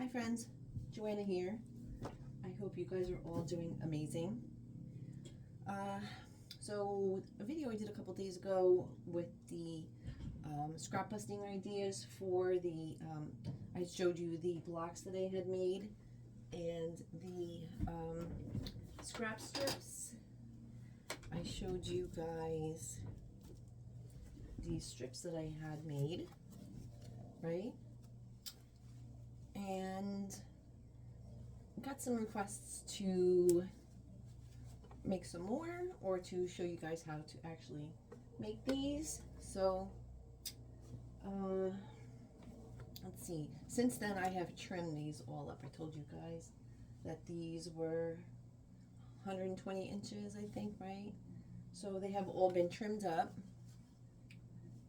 Hi friends, Joanna here. I hope you guys are all doing amazing. Uh, so a video I did a couple days ago with the scrap busting ideas for I showed you the blocks that I had made and the scrap strips. I showed you guys these strips that I had made, right? And got some requests to make some more or to show you guys how to actually make these. So let's see, since then I have trimmed these all up. I told you guys that these were 120 inches, I think, right? So they have all been trimmed up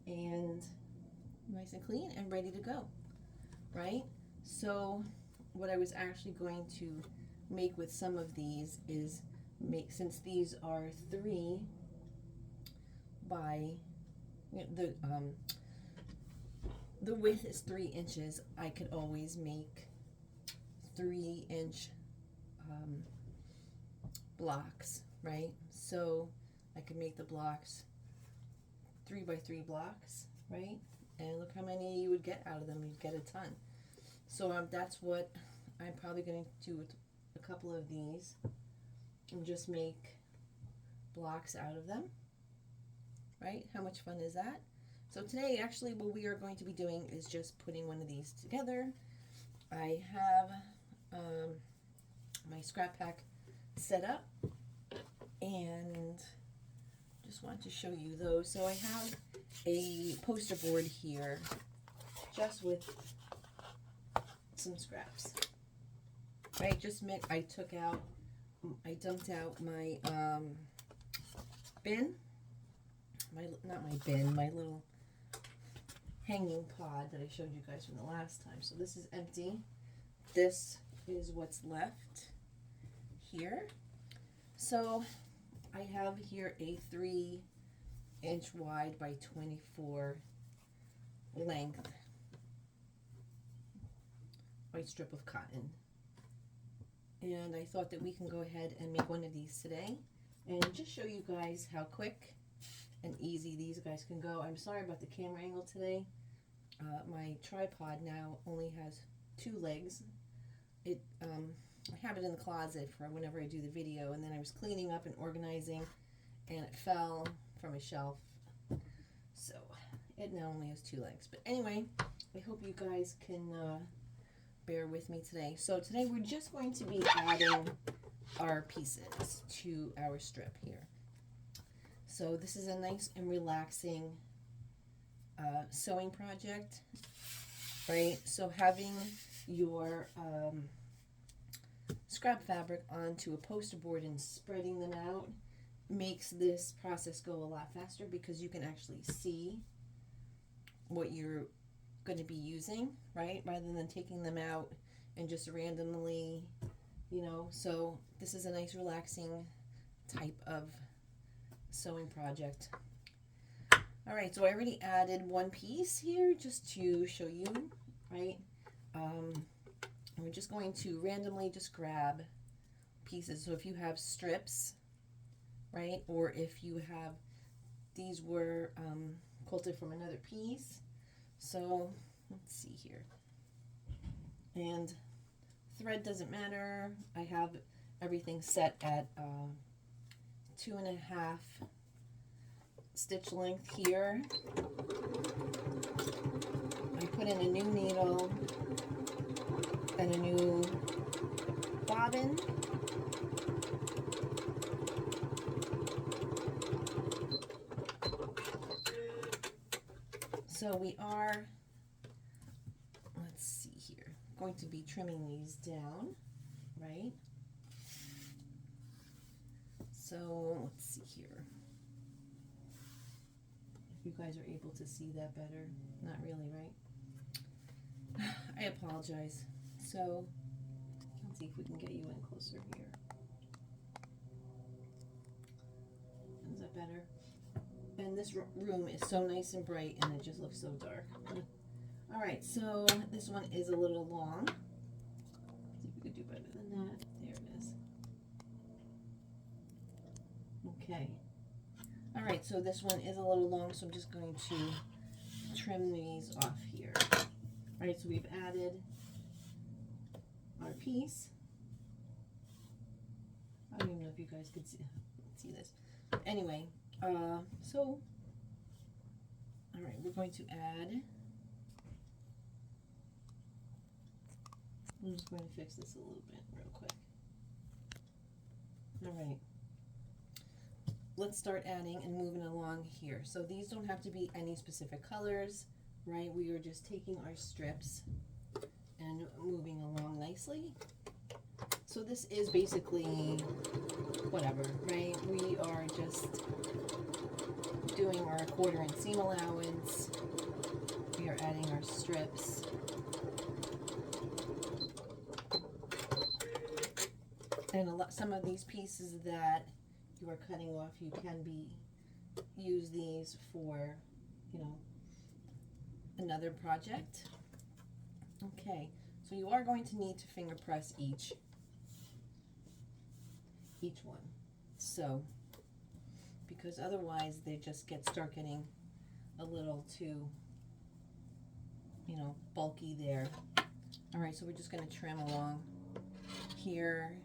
and nice and clean and ready to go, right? So what I was actually going to make with some of these is since these are 3 by, the width is 3 inches, I could always make 3-inch blocks, right? So I could make the blocks 3 by 3 blocks, right? And look how many you would get out of them. You'd get a ton. So that's what I'm probably going to do with a couple of these and just make blocks out of them, right? How much fun is that? So today, actually, what we are going to be doing is just putting one of these together. I have my scrap pack set up and just want to show you those. So I have a poster board here just with some scraps, right? I dumped out my bin, my little hanging pod that I showed you guys from the last time. So this is empty. This is what's left here. So I have here a 3-inch wide by 24 length white strip of cotton. And I thought that we can go ahead and make one of these today and just show you guys how quick and easy these guys can go. I'm sorry about the camera angle today. My tripod now only has 2 legs. I have it in the closet for whenever I do the video, and then I was cleaning up and organizing and it fell from a shelf, so it now only has 2 legs. But anyway, I hope you guys can bear with me today. So today we're just going to be adding our pieces to our strip here. So this is a nice and relaxing sewing project, right? So having your scrap fabric onto a poster board and spreading them out makes this process go a lot faster because you can actually see what you're going to be using, right? Rather than taking them out and just randomly, So this is a nice relaxing type of sewing project. All right, so I already added 1 piece here just to show you, right? We're just going to randomly just grab pieces. So if you have strips, right, or if you have, these were quilted from another piece. So let's see here. And thread doesn't matter. I have everything set at 2.5 stitch length here. I put in a new needle and a new bobbin. So we are, let's see here, going to be trimming these down, right? So let's see here. If you guys are able to see that better. Not really, right? I apologize. So let's see if we can get you in closer here. Is that better? And this room is so nice and bright and it just looks so dark. All right, so this one is a little long. than that. There it is. Okay. All right, so this one is a little long, so I'm just going to trim these off here. All right, so we've added our piece. I don't even know if you guys could see this. Anyway, so, all right, we're going to add, I'm just going to fix this a little bit real quick. All right, let's start adding and moving along here. So these don't have to be any specific colors, right? We are just taking our strips and moving along nicely. So this is basically whatever, right? We are just doing our 1/4 inch seam allowance. We are adding our strips. And some of these pieces that you are cutting off, you can use these for, you know, another project. Okay, so you are going to need to finger press each one. So, because otherwise they just start getting a little too, you know, bulky there. All right, so we're just going to trim along here.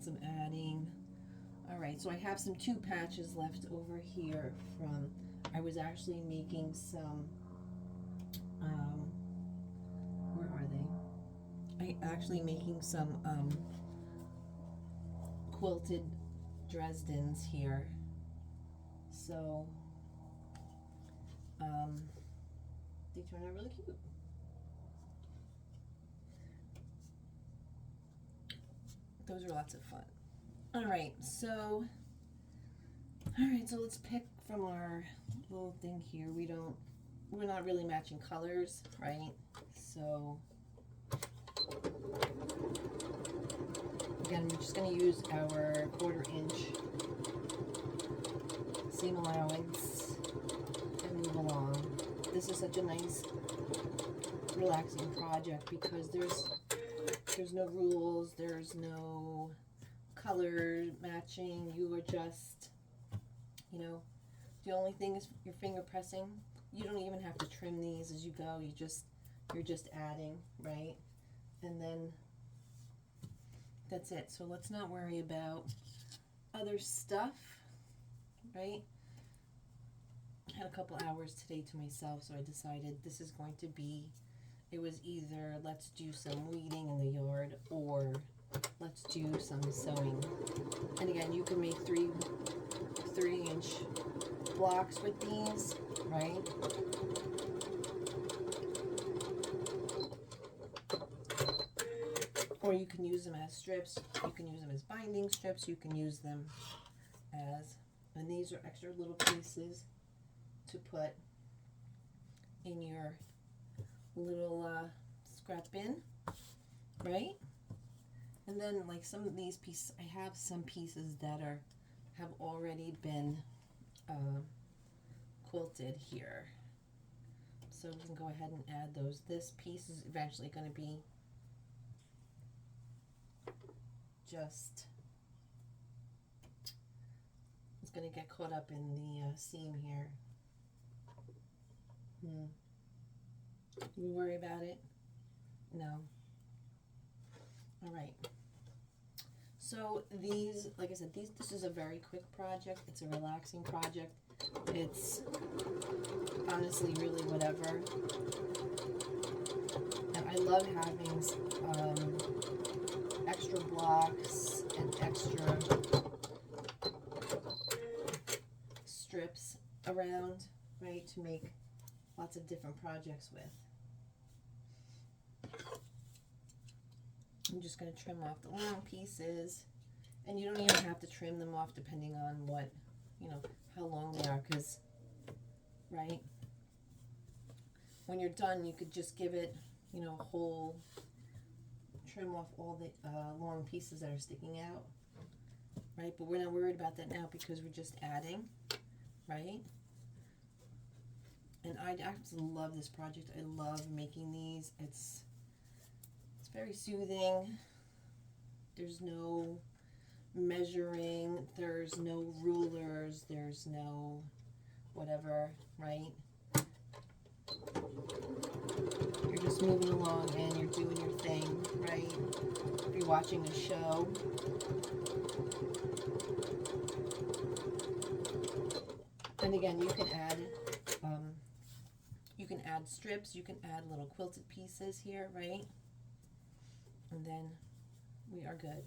Some adding. All right, so I have some 2 patches left over here from, I was actually making some, where are they? Making some quilted Dresdens here. So, they turn out really cute. Those are lots of fun. All right, so let's pick from our little thing here. We're not really matching colors, right? So again, we're just going to use our 1/4 inch seam allowance and move along. This is such a nice, relaxing project because there's no rules, there's no color matching. You are just, you know, the only thing is your finger pressing. You don't even have to trim these as you go. You're just adding, right? And then that's it. So let's not worry about other stuff, right? I had a couple hours today to myself, so I decided this is going to be, it was either let's do some weeding in the yard or let's do some sewing. And again, you can make 3-inch blocks with these, right? Or you can use them as strips, you can use them as binding strips, you can use them as, and these are extra little pieces to put in your little scrap bin, right? And then like some of these pieces, I have some pieces that have already been quilted here. So we can go ahead and add those. This piece is eventually going to be just, it's going to get caught up in the seam here. You worry about it? No. All right. So these, like I said, this is a very quick project. It's a relaxing project. It's honestly really whatever. And I love having extra blocks and extra strips around, right, to make lots of different projects with. I'm just going to trim off the long pieces, and you don't even have to trim them off depending on what, you know, how long they are, because, right, when you're done, you could just give it, you know, a whole, trim off all the long pieces that are sticking out, right, but we're not worried about that now because we're just adding, right. And I absolutely love this project. I love making these. It's Very soothing. There's no measuring, there's no rulers, there's no whatever, right? You're just moving along and you're doing your thing, right? If you're watching a show. And again, you can add strips, you can add little quilted pieces here, right? And then we are good.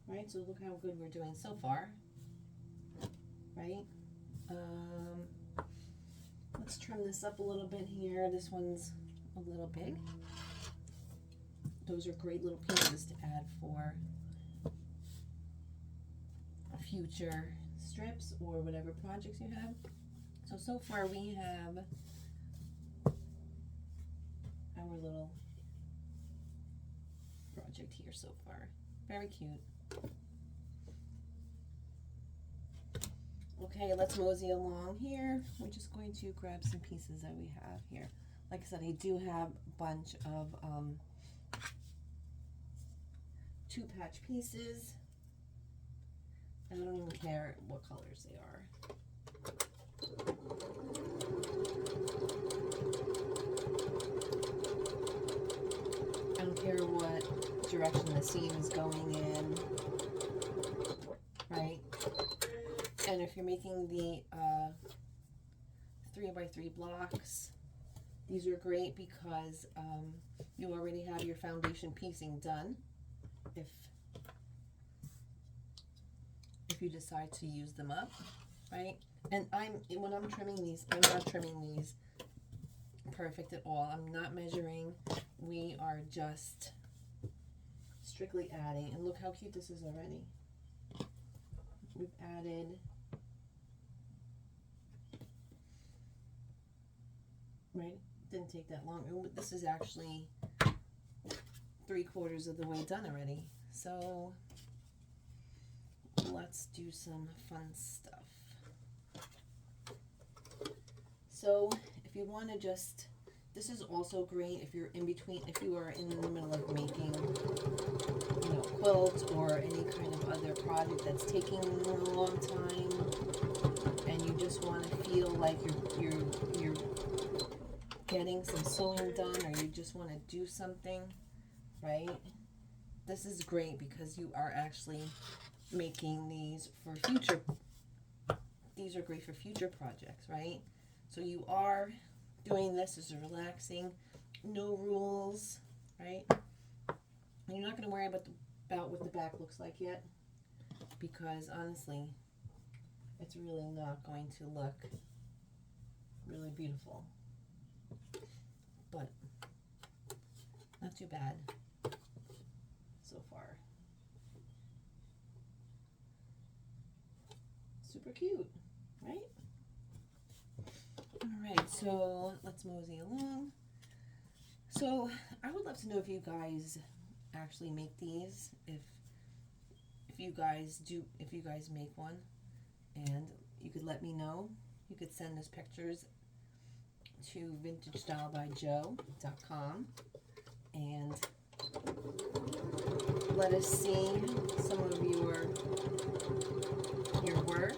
Right, so look how good we're doing so far, right? Let's trim this up a little bit here. This one's a little big. Those are great little pieces to add for future strips or whatever projects you have. So far we have our little project here so far. Very cute. Okay, let's mosey along here. We're just going to grab some pieces that we have here. Like I said, I do have a bunch of 2-patch pieces. I don't even care what colors they are. I don't care what direction the seam is going in, right? And if you're making the 3x3 blocks, these are great because you already have your foundation piecing done. If you decide to use them up, right? And when I'm trimming these, I'm not trimming these perfect at all. I'm not measuring. We are just strictly adding. And look how cute this is already. We've added right? Didn't take that long. This is actually 3/4 of the way done already. So let's do some fun stuff. So if you want to just, this is also great if you're in between, if you are in the middle of making, you know, quilts or any kind of other project that's taking a long time, and you just want to feel like you're getting some sewing done, or you just want to do something, right? This is great because you are actually making these for future. These are great for future projects, right? So you are doing this as relaxing, no rules, right? And you're not going to worry about what the back looks like yet, because honestly, it's really not going to look really beautiful. But not too bad so far. Super cute, right? Alright, so let's mosey along. So I would love to know if you guys actually make these, if you guys make one, and you could let me know. You could send us pictures to vintagestylebyjo.com and let us see some of your work.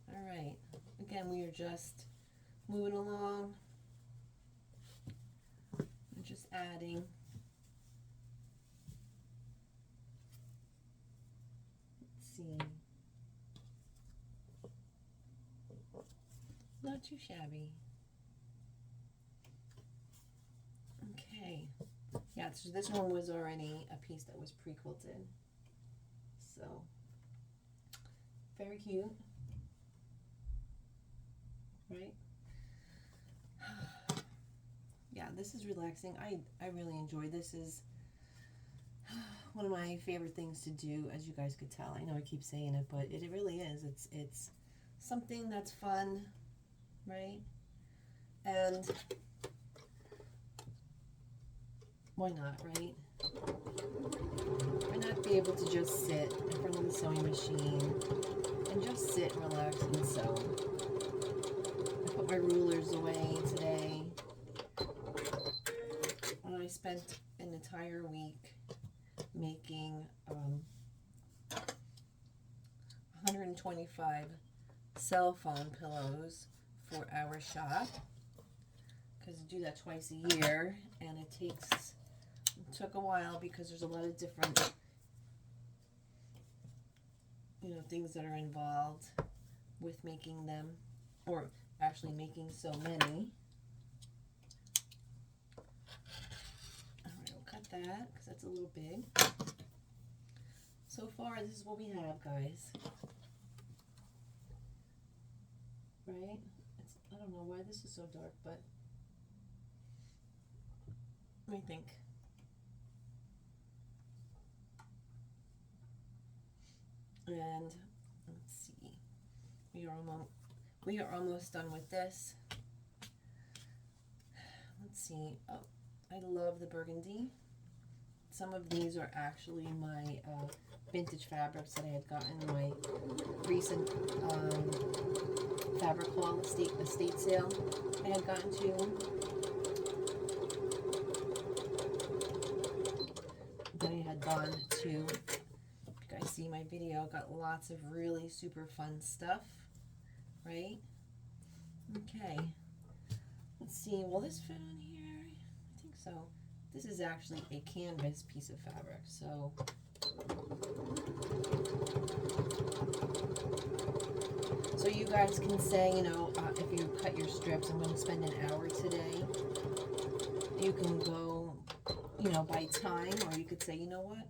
All right, again, we are just moving along and just adding. Not too shabby. Okay. Yeah, so this one was already a piece that was pre-quilted. So, very cute. Right? Yeah, this is relaxing. I really enjoy this. Is one of my favorite things to do, as you guys could tell. I know I keep saying it, but it really is. It's something that's fun, right? And why not, right? Why not be able to just sit for a to the sewing machine and just sit and relax and sew. I put my rulers away today. I spent an entire week making 125 cell phone pillows for our shop, because I do that twice a year, and it took a while because there's a lot of different things that are involved with making them, or actually making so many. Alright, we'll cut that because that's a little big. So far, this is what we have, guys. Right? I don't know why this is so dark, but let me think. And let's see, we are almost done with this. Let's see. Oh, I love the burgundy. Some of these are actually my vintage fabrics that I had gotten in my recent fabric haul estate sale I had gotten to. Then I had gone to, see my video, got lots of really super fun stuff, right? Okay, let's see, will this fit on here? I think so. This is actually a canvas piece of fabric, so you guys can say, if you cut your strips, I'm going to spend an hour today. You can go, by time, or you could say, you know what?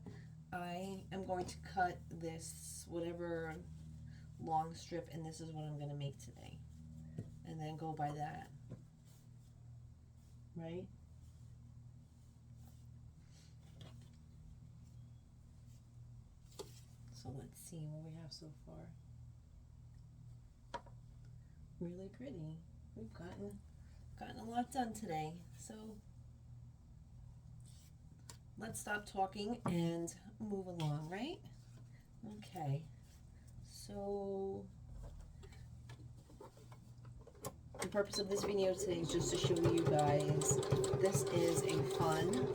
I am going to cut this whatever long strip, and this is what I'm going to make today, and then go by that, right? So let's see what we have so far. Really pretty. We've gotten a lot done today, so let's stop talking and move along, right? Okay, so the purpose of this video today is just to show you guys this is a fun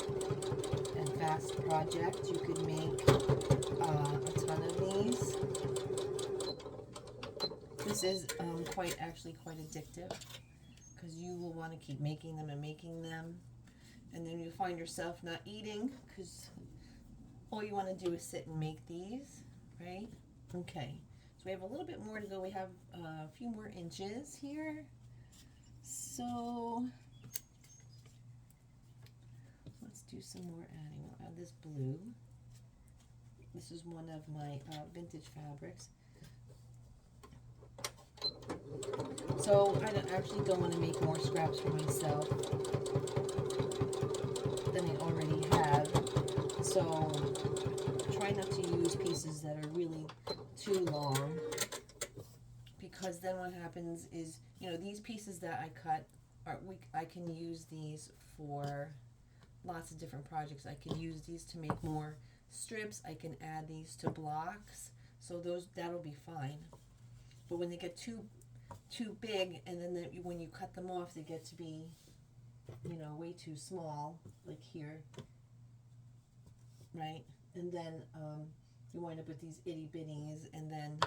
and fast project. You could make a ton of these. This is quite addictive, because you will want to keep making them, and then you find yourself not eating because all you want to do is sit and make these, right? Okay, so we have a little bit more to go. We have a few more inches here, so let's do some more adding. We'll add this blue. This is one of my vintage fabrics. So I actually don't want to make more scraps for myself than I already have. So try not to use pieces that are really too long, because then what happens is, these pieces that I cut I can use these for lots of different projects. I can use these to make more strips. I can add these to blocks. So that'll be fine. But when they get too big, and then when you cut them off, they get to be, way too small, like here, right? And then you wind up with these itty bitties, and then,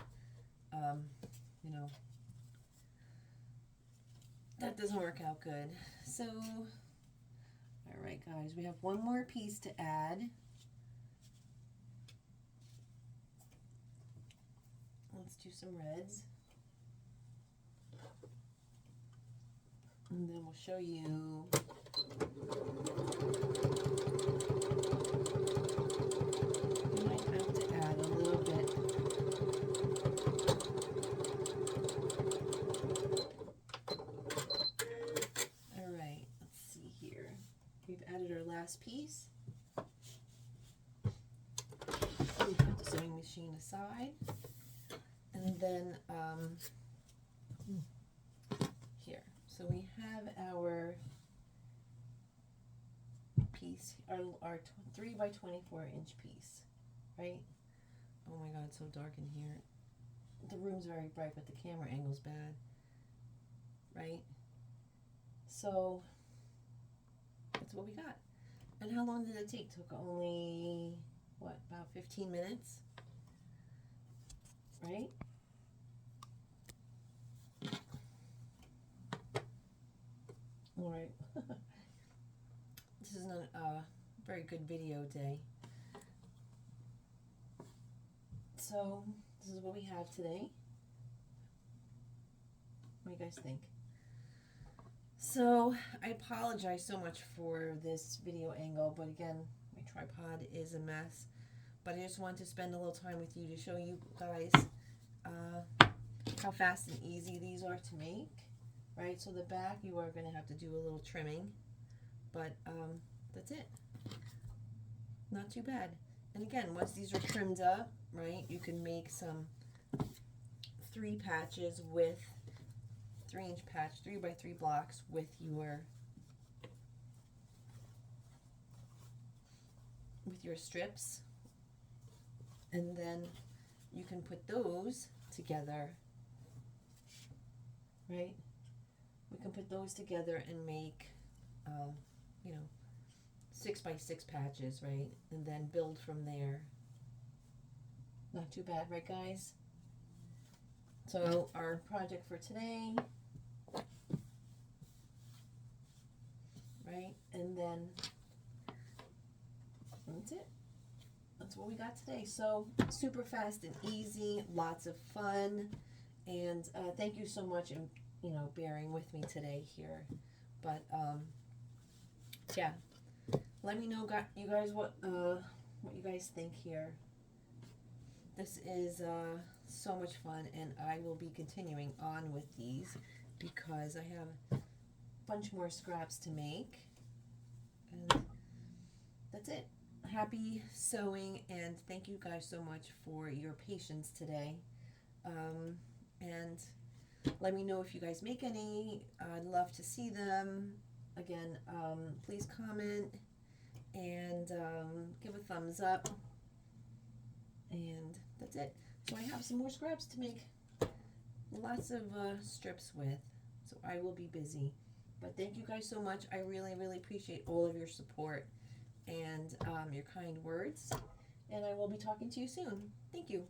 that doesn't work out good. So, all right, guys, we have one more piece to add. Let's do some reds. And then we'll show you. You might have to add a little bit. All right, let's see here. We've added our last piece. We put the sewing machine aside. And then here. So we have our piece, our 3 by 24 inch piece, right? Oh my god, it's so dark in here. The room's very bright, but the camera angle's bad. Right? So, that's what we got. And how long did it take? Took only, what, about 15 minutes? Right? Alright. This is not a very good video day. So, this is what we have today. What do you guys think? So, I apologize so much for this video angle, but again, my tripod is a mess. But I just wanted to spend a little time with you to show you guys how fast and easy these are to make. Right, so the back you are going to have to do a little trimming, but that's it. Not too bad. And again, once these are trimmed up, right, you can make some 3 patches with 3-inch patch, 3x3 blocks with your strips, and then you can put those together, right? We can put those together and make, 6x6 patches, right? And then build from there. Not too bad, right, guys? So our project for today, right? And then that's it. That's what we got today. So super fast and easy, lots of fun, and thank you so much, and bearing with me today here. But yeah, let me know, you guys, what you guys think here. This is so much fun, and I will be continuing on with these because I have a bunch more scraps to make. And that's it. Happy sewing, and thank you guys so much for your patience today. And let me know if you guys make any. I'd love to see them. Again, please comment and give a thumbs up. And that's it. So I have some more scraps to make lots of strips with. So I will be busy. But thank you guys so much. I really, really appreciate all of your support and your kind words. And I will be talking to you soon. Thank you.